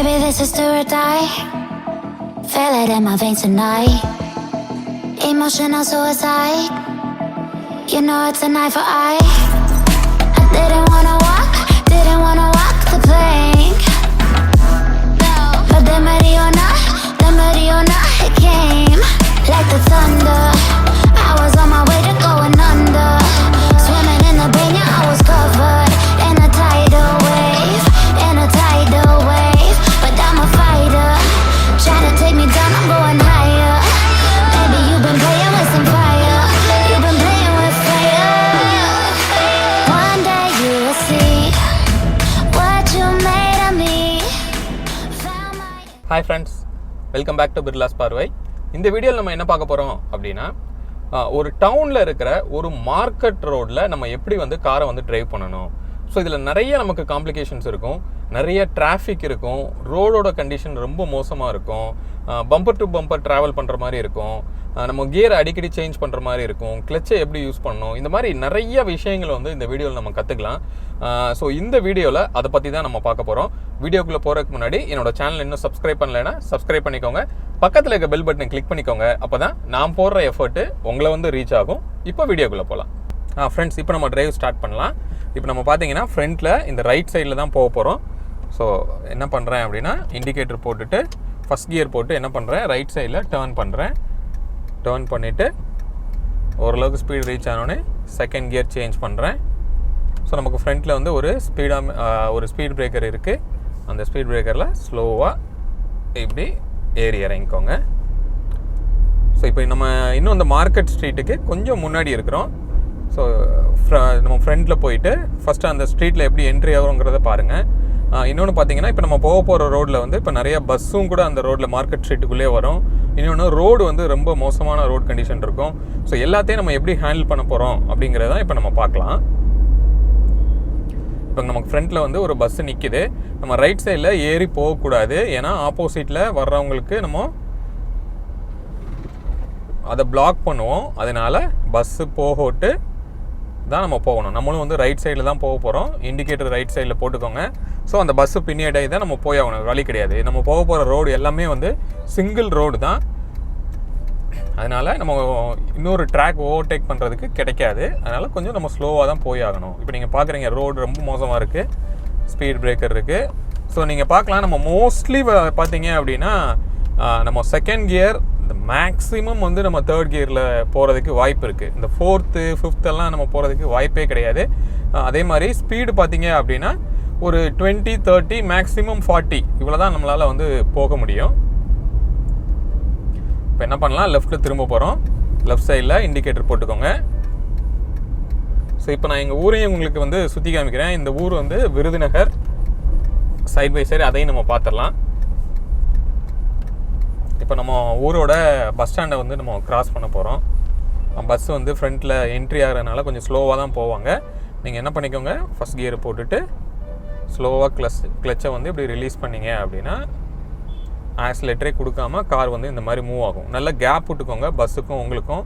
Baby, this is do or die. Feel it in my veins tonight. Emotional suicide. You know it's an eye for eye. I didn't wanna walk the plank. But the Mariona, it came like the thunder. I was on my way to going under. Swimming in the pain, yeah, I was covered in a tidal wave, But I'm a fighter, trying to take me down, I'm going higher. Baby, you've been playing with some fire. You've been playing with fire. One day you will see what you made of me. Hi friends, welcome back to birlasparvai. இந்த வீடியோவில் நம்ம என்ன பார்க்க போகிறோம் அப்படின்னா, ஒரு டவுனில் இருக்கிற ஒரு மார்க்கெட் ரோடில் நம்ம எப்படி வந்து காரை வந்து டிரைவ் பண்ணணும். ஸோ இதில் நிறைய நமக்கு காம்ப்ளிகேஷன்ஸ் இருக்கும், நிறைய டிராஃபிக் இருக்கும், ரோடோட கண்டிஷன் ரொம்ப மோசமாக இருக்கும், பம்பர் டு பம்பர் ட்ராவல் பண்ணுற மாதிரி இருக்கும், நம்ம கியரை அடிக்கடி சேஞ்ச் பண்ணுற மாதிரி இருக்கும், கிளச்சை எப்படி யூஸ் பண்ணணும், இந்த மாதிரி நிறைய விஷயங்களை வந்து இந்த வீடியோவில் நம்ம கற்றுக்கலாம். ஸோ இந்த வீடியோவில் அதை பற்றி தான் நம்ம பார்க்க போகிறோம். வீடியோக்குள்ளே போகிறதுக்கு முன்னாடி என்னோட சேனல் இன்னும் சப்ஸ்கிரைப் பண்ணலைன்னா சப்ஸ்கிரைப் பண்ணிக்கோங்க, பக்கத்தில் இருக்க பெல் பட்டனை கிளிக் பண்ணிக்கோங்க. அப்போ தான் நான் போடுற எஃபர்ட்டு உங்களை வந்து ரீச் ஆகும். இப்போ வீடியோக்குள்ளே போகலாம். ஃப்ரெண்ட்ஸ், இப்போ நம்ம டிரைவ் ஸ்டார்ட் பண்ணலாம். இப்போ நம்ம பார்த்தீங்கன்னா ஃப்ரண்ட்டில் இந்த ரைட் சைடில் தான் போக போகிறோம். ஸோ என்ன பண்ணுறேன் அப்படின்னா, இண்டிகேட்டர் போட்டுட்டு ஃபஸ்ட் கியர் போட்டு என்ன பண்ணுறேன், ரைட் சைடில் டேர்ன் பண்ணுறேன். டேர்ன் பண்ணிவிட்டு ஓரளவுக்கு ஸ்பீடு ரீச் ஆனோடனே செகண்ட் கியர் சேஞ்ச் பண்ணுறேன். ஸோ நமக்கு ஃப்ரண்ட்டில் வந்து ஒரு ஸ்பீட் பிரேக்கர் இருக்குது. அந்த ஸ்பீட் பிரேக்கரில் ஸ்லோவாக இப்படி ஏறி இறங்கிக்கோங்க. ஸோ இப்போ நம்ம இன்னும் அந்த மார்க்கெட் ஸ்ட்ரீட்டுக்கு கொஞ்சம் முன்னாடி இருக்கிறோம். ஸோ நம்ம ஃப்ரண்ட்டில் போயிட்டு ஃபஸ்ட்டு அந்த ஸ்ட்ரீட்டில் எப்படி என்ட்ரி ஆகுங்கிறத பாருங்கள். இன்னொன்று பார்த்தீங்கன்னா, இப்போ நம்ம போகிற ரோட்டில் வந்து இப்போ நிறையா பஸ்ஸும் கூட அந்த ரோட்டில் மார்க்கெட் ஸ்ட்ரீட்டுக்குள்ளே வரும். இன்னொன்று ரோடு வந்து ரொம்ப மோசமான ரோட் கண்டிஷன் இருக்கும். ஸோ எல்லாத்தையும் நம்ம எப்படி ஹேண்டில் பண்ண போகிறோம் அப்படிங்கிறத இப்போ நம்ம பார்க்கலாம். இப்போ நமக்கு ஃப்ரண்ட்டில் வந்து ஒரு பஸ்ஸு நிற்கிது. நம்ம ரைட் சைடில் ஏறி போகக்கூடாது, ஏன்னா ஆப்போசிட்டில் வர்றவங்களுக்கு நம்ம அதை பிளாக் பண்ணுவோம். அதனால் பஸ்ஸு போகவிட்டு தான் நம்ம போகணும். நம்மளும் வந்து ரைட் சைடில் தான் போக போகிறோம். இண்டிகேட்டர் ரைட் சைடில் போட்டுக்கோங்க. ஸோ அந்த பஸ்ஸு பின்னாடி தான் நம்ம போய் ஆகணும், வழி கிடையாது. நம்ம போக போகிற ரோடு எல்லாமே வந்து சிங்கிள் ரோடு தான். அதனால் நம்ம இன்னொரு ட்ராக் ஓவர்டேக் பண்ணுறதுக்கு கிடைக்காது. அதனால் கொஞ்சம் நம்ம ஸ்லோவாக தான் போய் ஆகணும். இப்போ நீங்கள் பார்க்குறீங்க, ரோடு ரொம்ப மோசமாக இருக்குது, ஸ்பீட் பிரேக்கர் இருக்குது. ஸோ நீங்கள் பார்க்கலாம், நம்ம மோஸ்ட்லி பார்த்தீங்க அப்படின்னா நம்ம செகண்ட் கியர் இந்த மேக்ஸிமம் வந்து நம்ம தேர்ட் கியரில் போகிறதுக்கு வாய்ப்பு இருக்குது. இந்த ஃபோர்த்து ஃபிஃப்த்தெல்லாம் நம்ம போகிறதுக்கு வாய்ப்பே கிடையாது. அதே மாதிரி ஸ்பீடு பார்த்தீங்க அப்படின்னா ஒரு 20, 30, மேக்ஸிமம் 40 இவ்வளோ தான் நம்மளால் வந்து போக முடியும். இப்போ என்ன பண்ணலாம், லெஃப்ட்டில் திரும்ப போகிறோம். லெஃப்ட் சைடில் இண்டிகேட்டர் போட்டுக்கோங்க. ஸோ இப்போ நான் எங்கள் ஊரையும் உங்களுக்கு வந்து சுற்றி காமிக்கிறேன். இந்த ஊர் வந்து விருதுநகர், சைட் பை சைடு அதையும் நம்ம பார்த்துடலாம். இப்போ நம்ம ஊரோட பஸ் ஸ்டாண்டை வந்து நம்ம கிராஸ் பண்ண போகிறோம். பஸ் வந்து ஃப்ரண்ட்டில் என்ட்ரி ஆகிறதுனால கொஞ்சம் ஸ்லோவாக தான் போவாங்க. நீங்கள் என்ன பண்ணிக்கோங்க, ஃபஸ்ட் கியரை போட்டுட்டு ஸ்லோவாக கிளச்சை வந்து இப்படி ரிலீஸ் பண்ணிங்க அப்படின்னா ஆக்சிலேட்டரே கொடுக்காம கார் வந்து இந்த மாதிரி மூவ் ஆகும். நல்லா கேப் விட்டுக்கோங்க பஸ்ஸுக்கும் உங்களுக்கும்.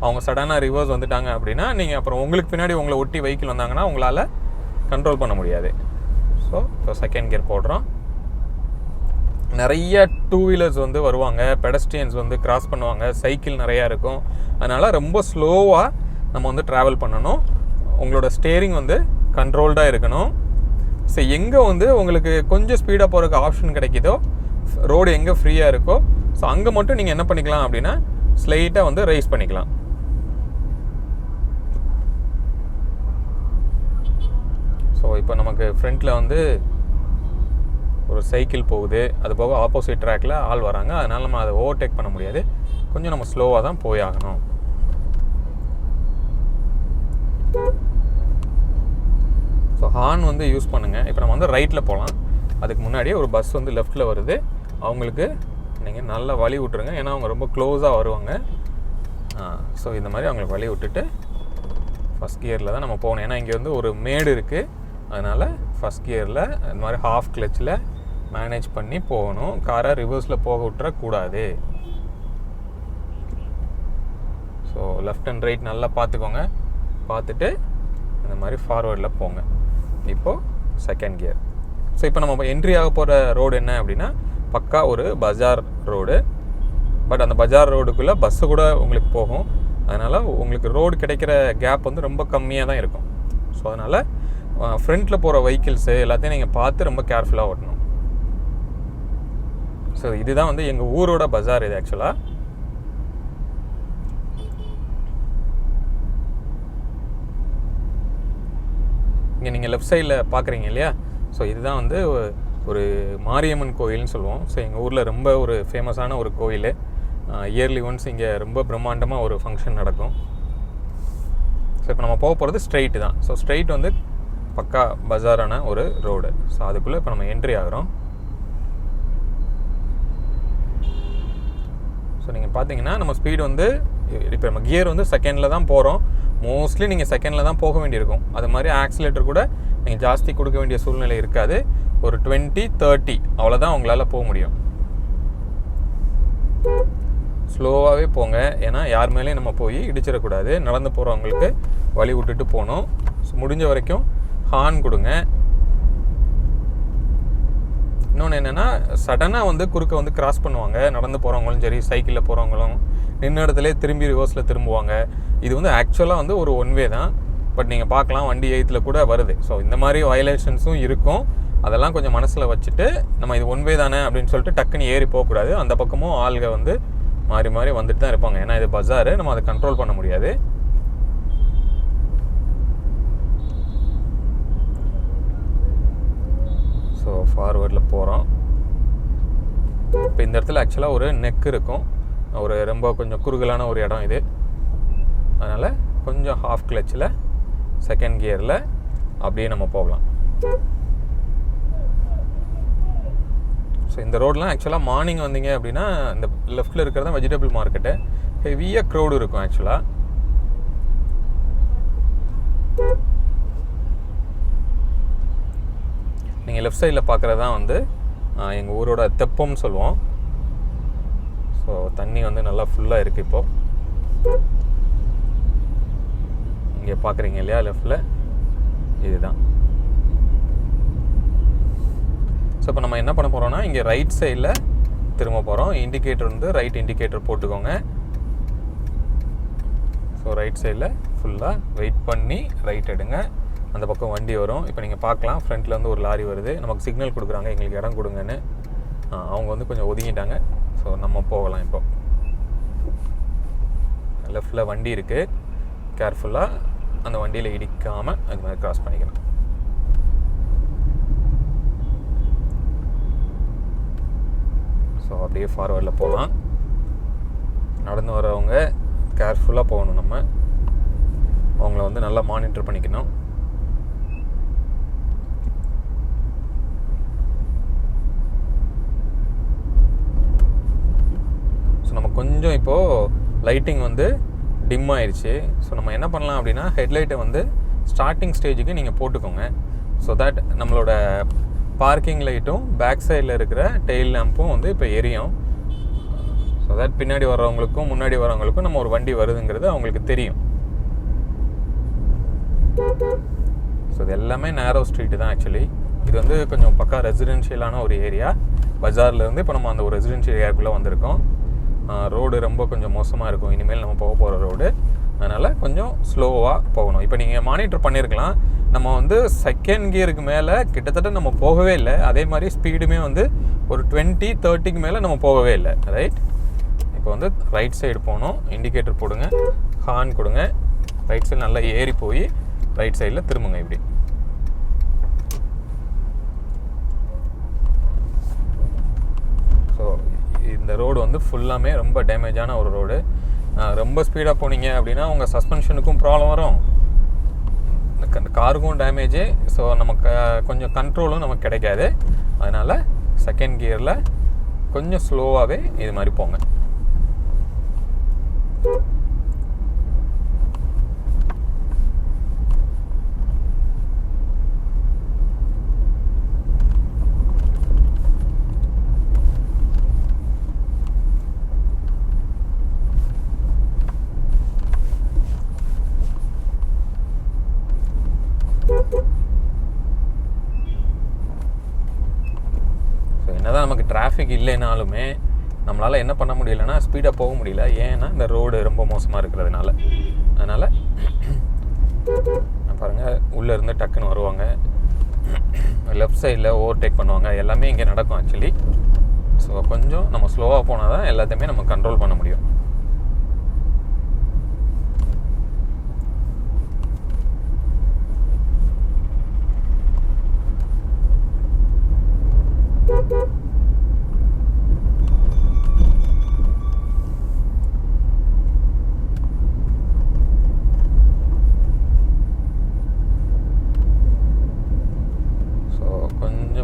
அவங்க சடனாக ரிவர்ஸ் வந்துட்டாங்க அப்படின்னா நீங்கள் அப்புறம் உங்களுக்கு பின்னாடி உங்களை ஒட்டி வெஹிக்கிள் வந்தாங்கன்னா உங்களால் கண்ட்ரோல் பண்ண முடியாது. ஸோ இப்போ செகண்ட் கியர் போடுறோம். நிறைய டூ வீலர்ஸ் வந்து வருவாங்க, பெடஸ்ட்ரியன்ஸ் வந்து கிராஸ் பண்ணுவாங்க, சைக்கிள் நிறையா இருக்கும். அதனால் ரொம்ப ஸ்லோவாக நம்ம வந்து ட்ராவல் பண்ணணும். உங்களோட ஸ்டேரிங் வந்து கண்ட்ரோல்டாக இருக்கணும். ஸோ எங்கே வந்து உங்களுக்கு கொஞ்சம் ஸ்பீடாக போகிறதுக்கு ஆப்ஷன் கிடைக்குதோ, ரோடு எங்கே ஃப்ரீயாக இருக்கோ, ஸோ அங்கே மட்டும் நீங்கள் என்ன பண்ணிக்கலாம் அப்படின்னா ஸ்லைட்டாக வந்து ரைஸ் பண்ணிக்கலாம். ஸோ இப்போ நமக்கு ஃப்ரண்ட்டில் வந்து ஒரு சைக்கிள் போகுது, அது போக ஆப்போசிட் ட்ராக்கில் ஆள் வராங்க. அதனால் நம்ம அதை ஓவர்டேக் பண்ண முடியாது, கொஞ்சம் நம்ம ஸ்லோவாக தான் போய் ஆகணும். ஸோ ஹார்ன் வந்து யூஸ் பண்ணுங்கள். இப்போ நம்ம வந்து ரைட்டில் போகலாம். அதுக்கு முன்னாடியே ஒரு பஸ் வந்து லெஃப்ட்டில் வருது, அவங்களுக்கு நீங்கள் நல்லா வழி விட்டுருங்க, ஏன்னா அவங்க ரொம்ப க்ளோஸாக வருவாங்க. ஸோ இந்த மாதிரி அவங்களுக்கு வழி விட்டுட்டு ஃபஸ்ட் கியரில் தான் நம்ம போகணும். ஏன்னா இங்கே வந்து ஒரு மேடு இருக்குது, அதனால் ஃபஸ்ட் கியரில் இந்த மாதிரி ஹாஃப் கிளச்சில் மேனேஜ் பண்ணி போகணும். காரை ரிவர்ஸில் போக விட்டுறக்கூடாது. ஸோ லெஃப்ட் அண்ட் ரைட் நல்லா பார்த்துக்கோங்க. பார்த்துட்டு இந்த மாதிரி ஃபார்வர்டில் போங்க. இப்போது செகண்ட் கியர். ஸோ இப்போ நம்ம என்ட்ரி ஆக போகிற ரோடு என்ன அப்படின்னா பக்கா ஒரு பஜார் ரோடு. பட் அந்த பஜார் ரோடுக்குள்ளே பஸ்ஸு கூட உங்களுக்கு போகும். அதனால் உங்களுக்கு ரோடு கிடைக்கிற கேப் வந்து ரொம்ப கம்மியாக தான் இருக்கும். ஸோ அதனால் ஃப்ரண்ட்டில் போகிற வெஹிக்கிள்ஸு எல்லாத்தையும் நீங்கள் பார்த்து ரொம்ப கேர்ஃபுல்லாக ஓட்டணும். ஸோ இதுதான் வந்து எங்கள் ஊரோட பஜார். இது ஆக்சுவலாக இங்கே நீங்கள் லெஃப்ட் சைடில் பார்க்குறீங்க இல்லையா, ஸோ இதுதான் வந்து ஒரு மாரியம்மன் கோயில்னு சொல்லுவோம். ஸோ எங்கள் ஊரில் ரொம்ப ஒரு ஃபேமஸான ஒரு கோயில். இயர்லி ஒன்ஸ் இங்கே ரொம்ப பிரம்மாண்டமாக ஒரு ஃபங்க்ஷன் நடக்கும். ஸோ இப்போ நம்ம போக போகிறது ஸ்ட்ரெயிட்டு தான். ஸோ ஸ்ட்ரெயிட் வந்து பக்கா பஜாரான ஒரு ரோடு. ஸோ அதுக்குள்ளே இப்போ நம்ம என்ட்ரி ஆகிறோம். ஸோ நீங்கள் பார்த்தீங்கன்னா நம்ம ஸ்பீடு வந்து இப்போ நம்ம கியர் வந்து செகண்டில் தான் போகிறோம். மோஸ்ட்லி நீங்கள் செகண்டில் தான் போக வேண்டியிருக்கும். அது மாதிரி ஆக்சிலேட்டர் கூட நீங்கள் ஜாஸ்தி கொடுக்க வேண்டிய சூழ்நிலை இருக்காது. ஒரு 20-30 அவ்வளோதான் உங்களால் போக முடியும். ஸ்லோவாகவே போங்க, ஏன்னா யார் மேலேயும் நம்ம போய் இடிச்சிடக்கூடாது. நடந்து போகிறவங்களுக்கு வழி விட்டுட்டு போகணும். ஸோ முடிஞ்ச வரைக்கும் ஹார்ன் கொடுங்க. இன்னொன்று என்னென்னா, சடனாக வந்து குறுக்க வந்து கிராஸ் பண்ணுவாங்க. நடந்து போகிறவங்களும் சரி, சைக்கிளில் போகிறவங்களும் நின்ன இடத்துல திரும்பி ரிவர்ஸில் திரும்புவாங்க. இது வந்து ஆக்சுவலாக வந்து ஒரு ஒன் வே தான். பட் நீங்கள் பார்க்கலாம் வண்டி எய்த்தில் கூட வருது. ஸோ இந்த மாதிரி வயலேஷன்ஸும் இருக்கும். அதெல்லாம் கொஞ்சம் மனசில் வச்சுட்டு நம்ம இது ஒன் வே தானே அப்படின்னு சொல்லிட்டு டக்குன்னு ஏறி போகக்கூடாது. அந்த பக்கமும் ஆளுங்க வந்து மாறி மாறி வந்துட்டு தான் இருப்பாங்க. ஏன்னா இது பஜாரு, நம்ம அதை கண்ட்ரோல் பண்ண முடியாது. ஸோ ஃபார்வர்டில் போகிறோம். இப்போ இந்த இடத்துல ஆக்சுவலாக ஒரு நெக் இருக்கும். ஒரு ரொம்ப கொஞ்சம் குறுகலான ஒரு இடம் இது. அதனால் கொஞ்சம் ஹாஃப் கிளச்சில் செகண்ட் கியரில் அப்படியே நம்ம போகலாம். ஸோ இந்த ரோடெலாம் ஆக்சுவலாக மார்னிங் வந்தீங்க அப்படின்னா இந்த லெஃப்ட்டில் இருக்கிறது தான் வெஜிடபிள் மார்க்கெட்டு. ஹெவியாக க்ரௌடு இருக்கும் ஆக்சுவலாக. நீங்கள் லெஃப்ட் சைடில் பார்க்குறது தான் வந்து எங்கள் ஊரோட தெப்பம்னு சொல்லுவோம். ஸோ தண்ணி வந்து நல்லா ஃபுல்லாக இருக்குது. இப்போது இங்கே பார்க்குறீங்க இல்லையா லெஃப்டில், இதுதான். ஸோ இப்போ நம்ம என்ன பண்ண போகிறோம்னா, இங்கே ரைட் சைடில் திரும்ப போகிறோம். இண்டிகேட்டர் வந்து ரைட் இண்டிகேட்டர் போட்டுக்கோங்க. ஸோ ரைட் சைடில் ஃபுல்லாக வெயிட் பண்ணி ரைட் எடுங்க. அந்த பக்கம் வண்டி வரும். இப்போ நீங்கள் பார்க்கலாம் ஃப்ரண்ட்டில் வந்து ஒரு லாரி வருது. நமக்கு சிக்னல் கொடுக்குறாங்க எங்களுக்கு இடம் கொடுங்கன்னு. அவங்க வந்து கொஞ்சம் ஒதுங்கிட்டாங்க. ஸோ நம்ம போகலாம். இப்போ லெஃப்டில் வண்டி இருக்குது. கேர்ஃபுல்லாக அந்த வண்டியில் இடிக்காமல் அது மாதிரி கிராஸ் பண்ணிக்கணும். ஸோ அப்படியே ஃபார்வர்டில் போகலாம். நடந்து வரவங்க கேர்ஃபுல்லாக போகணும். நம்ம அவங்கள வந்து நல்லா மானிட்டர் பண்ணிக்கணும். ஸோ நம்ம கொஞ்சம் இப்போது லைட்டிங் வந்து டிம் ஆயிடுச்சு. ஸோ நம்ம என்ன பண்ணலாம் அப்படின்னா, ஹெட்லைட்டை வந்து ஸ்டார்டிங் ஸ்டேஜுக்கு நீங்கள் போட்டுக்கோங்க. ஸோ தட் நம்மளோட பார்க்கிங் லைட்டும் பேக் சைடில் இருக்கிற டெயில் லேம்பும் வந்து இப்போ எரியும். ஸோ தட் பின்னாடி வர்றவங்களுக்கும் முன்னாடி வர்றவங்களுக்கும் நம்ம ஒரு வண்டி வருதுங்கிறது அவங்களுக்கு தெரியும். ஸோ இது எல்லாமே நேரோ ஸ்ட்ரீட்டு தான் ஆக்சுவலி. இது வந்து கொஞ்சம் பக்கா ரெசிடென்ஷியலான ஒரு ஏரியா. பஜார்லேருந்து இப்போ நம்ம அந்த ஒரு ரெசிடென்ஷியல் ஏரியாவுக்குள்ளே வந்திருக்கோம். ரோடு ரொம்ப கொஞ்சம் மோசமாக இருக்கும் இனிமேல் நம்ம போக போகிற ரோடு. அதனால் கொஞ்சம் ஸ்லோவாக போகணும். இப்போ நீங்கள் மானிட்டர் பண்ணியிருக்கலாம், நம்ம வந்து செகண்ட் கியருக்கு மேலே கிட்டத்தட்ட நம்ம போகவே இல்லை. அதே மாதிரி ஸ்பீடுமே வந்து ஒரு 20-30க்கு மேலே நம்ம போகவே இல்லை. ரைட், இப்போ வந்து ரைட் சைடு போகணும். இண்டிகேட்டர் போடுங்க, ஹார்ன் கொடுங்க. ரைட் சைடு நல்லா ஏறி போய் ரைட் சைடில் திரும்புங்க. இப்படி ஸோ இந்த ரோடு வந்து ஃபுல்லாமே ரொம்ப டேமேஜான ஒரு ரோடு. ரொம்ப ஸ்பீடாக போனீங்க அப்படின்னா உங்கள் சஸ்பென்ஷனுக்கும் ப்ராப்ளம் வரும், இந்த காருக்கும் டேமேஜு. ஸோ நமக்கு கொஞ்சம் கண்ட்ரோலும் நமக்கு கிடைக்காது. அதனால் செகண்ட் கியரில் கொஞ்சம் ஸ்லோவாகவே இது மாதிரி போங்க. என்னதான் நமக்கு டிராஃபிக் இல்லைனாலுமே நம்மளால் என்ன பண்ண முடியலன்னா ஸ்பீடாக போக முடியல. ஏன்னா இந்த ரோடு ரொம்ப மோசமாக இருக்கிறதுனால. அதனால் பாருங்கள், உள்ளே இருந்து டக்குன்னு வருவாங்க, லெஃப்ட் சைடில் ஓவர்டேக் பண்ணுவாங்க. எல்லாமே இங்கே நடக்கும் ஆக்சுவலி. ஸோ கொஞ்சம் நம்ம ஸ்லோவாக போனால் தான் எல்லாத்தையுமே நம்ம கண்ட்ரோல் பண்ண முடியும்.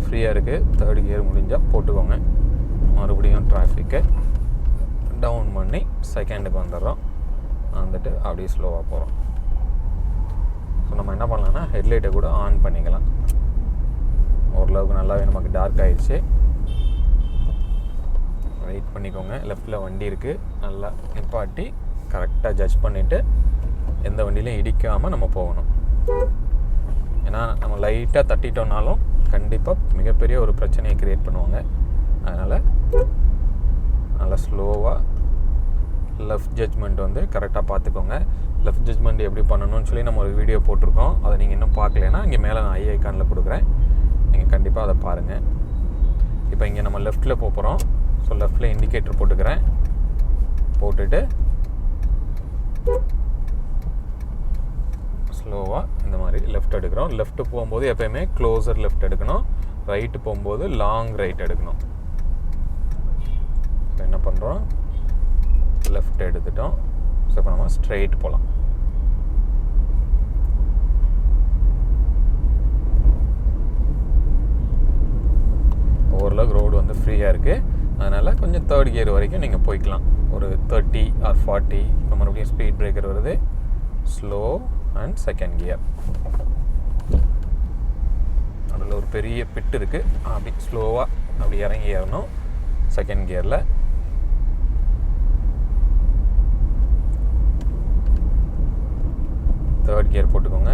ஃப்ரீயாக இருக்குது. தேர்ட் கியர் முடிஞ்சால் போட்டுக்கோங்க. மறுபடியும் டிராஃபிக்கை டவுன் பண்ணி செகண்டுக்கு வந்துடுறோம். வந்துட்டு அப்படியே ஸ்லோவாக போகிறோம். ஸோ நம்ம என்ன பண்ணலாம்னா ஹெட்லைட்டை கூட ஆன் பண்ணிக்கலாம். ஓரளவுக்கு நல்லாவே நமக்கு டார்க் ஆகிடுச்சு. வெயிட் பண்ணிக்கோங்க. லெஃப்டில் வண்டி இருக்குது, நல்லா நிப்பாட்டி கரெக்டாக ஜட்ஜ் பண்ணிவிட்டு எந்த வண்டியிலையும் இடிக்காமல் நம்ம போகணும். ஏன்னா நம்ம லைட்டாக தட்டிட்டோம்னாலும் கண்டிப்பாக மிகப்பெரிய ஒரு பிரச்சனையை க்ரியேட் பண்ணுவாங்க. அதனால் நல்லா ஸ்லோவாக லெஃப்ட் ஜட்ஜ்மெண்ட் வந்து கரெக்டாக பார்த்துக்கோங்க. லெஃப்ட் ஜட்ஜ்மெண்ட் எப்படி பண்ணணும்னு சொல்லி நம்ம ஒரு வீடியோ போட்டிருக்கோம். அதை நீங்கள் இன்னும் பார்க்கலன்னா இங்கே மேலே நான் ஐகானில் கொடுக்குறேன், நீங்கள் கண்டிப்பாக அதை பாருங்கள். இப்போ இங்கே நம்ம லெஃப்ட்டில் போகிறோம். ஸோ லெஃப்ட்டில் இண்டிகேட்டர் போட்டுக்கிறேன். போட்டுட்டு ஸ்லோவாக இந்த மாதிரி லெஃப்ட் எடுக்கிறோம். லெஃப்ட்டு போகும்போது எப்போயுமே க்ளோசர் லெஃப்ட் எடுக்கணும். ரைட்டு போகும்போது லாங் ரைட் எடுக்கணும். இப்போ என்ன பண்ணுறோம், லெஃப்ட் எடுத்துட்டோம். ஸோ இப்போ நம்ம ஸ்ட்ரெயிட் போகலாம். ஓரளவுக்கு ரோடு வந்து ஃப்ரீயாக இருக்குது. அதனால் கொஞ்சம் தேர்ட் கியர் வரைக்கும் நீங்கள் போய்க்கலாம். ஒரு 30 or 40. இப்போ மறுபடியும் ஸ்பீட் பிரேக்கர் வருது. Slow and second gear. அதில் ஒரு பெரிய பிட்டு இருக்குது. அப்படி ஸ்லோவாக அப்படி இறங்கி ஏறணும் செகண்ட் கியரில். தேர்ட் கியர் போட்டுக்கோங்க.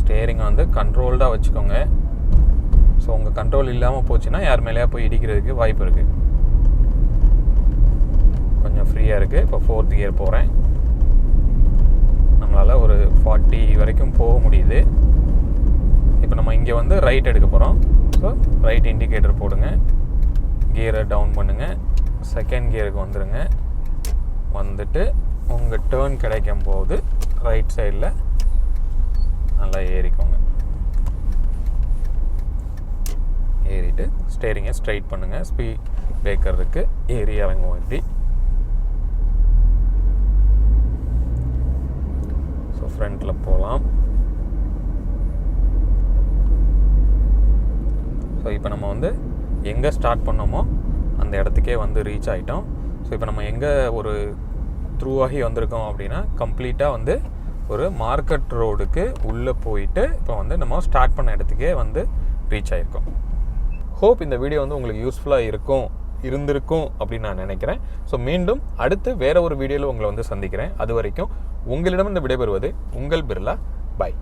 ஸ்டேரிங்கை வந்து கண்ட்ரோல்டாக வச்சுக்கோங்க. ஸோ உங்கள் கண்ட்ரோல் இல்லாமல் போச்சுன்னா யார் மேலேயா போய் இடிக்கிறதுக்கு வாய்ப்பு இருக்குது. கொஞ்சம் ஃப்ரீயாக இருக்குது. இப்போ ஃபோர்த் கியர் போகிறேன். நம்மளால் ஒரு 40 வரைக்கும் போக முடியுது. இப்போ நம்ம இங்கே வந்து ரைட் எடுக்க போகிறோம். ஸோ ரைட் இண்டிகேட்டர் போடுங்க, கியரை டவுன் பண்ணுங்கள், செகண்ட் கியருக்கு வந்துடுங்க. வந்துட்டு உங்கள் டேர்ன் கிடைக்கும் போது ரைட் சைடில் நல்லா ஏறிக்கோங்க. ஏறிட்டு ஸ்டேரிங்கை ஸ்ட்ரைட் பண்ணுங்கள். ஸ்பீட் பிரேக்கர் இருக்குது, ஏறி இறங்குவோம். இப்படி ஸோ ஃப்ரண்ட்டில் போகலாம். ஸோ இப்போ நம்ம வந்து எங்கே ஸ்டார்ட் பண்ணோமோ அந்த இடத்துக்கே வந்து ரீச் ஆகிட்டோம். ஸோ இப்போ நம்ம எங்கே ஒரு த்ரூ ஆகி வந்திருக்கோம் அப்படின்னா கம்ப்ளீட்டாக வந்து ஒரு மார்க்கெட் ரோடுக்கு உள்ளே போயிட்டு இப்போ வந்து நம்ம ஸ்டார்ட் பண்ண இடத்துக்கே வந்து ரீச் ஆகிருக்கோம். ஹோப் இந்த வீடியோ வந்து உங்களுக்கு யூஸ்ஃபுல்லாக இருந்திருக்கும் அப்படின்னு நான் நினைக்கிறேன். ஸோ மீண்டும் அடுத்து வேறு ஒரு வீடியோவில் உங்களை வந்து சந்திக்கிறேன். அது வரைக்கும் உங்களிடம் இந்த விடைபெறுவது உங்கள் பிர்லா. பாய்.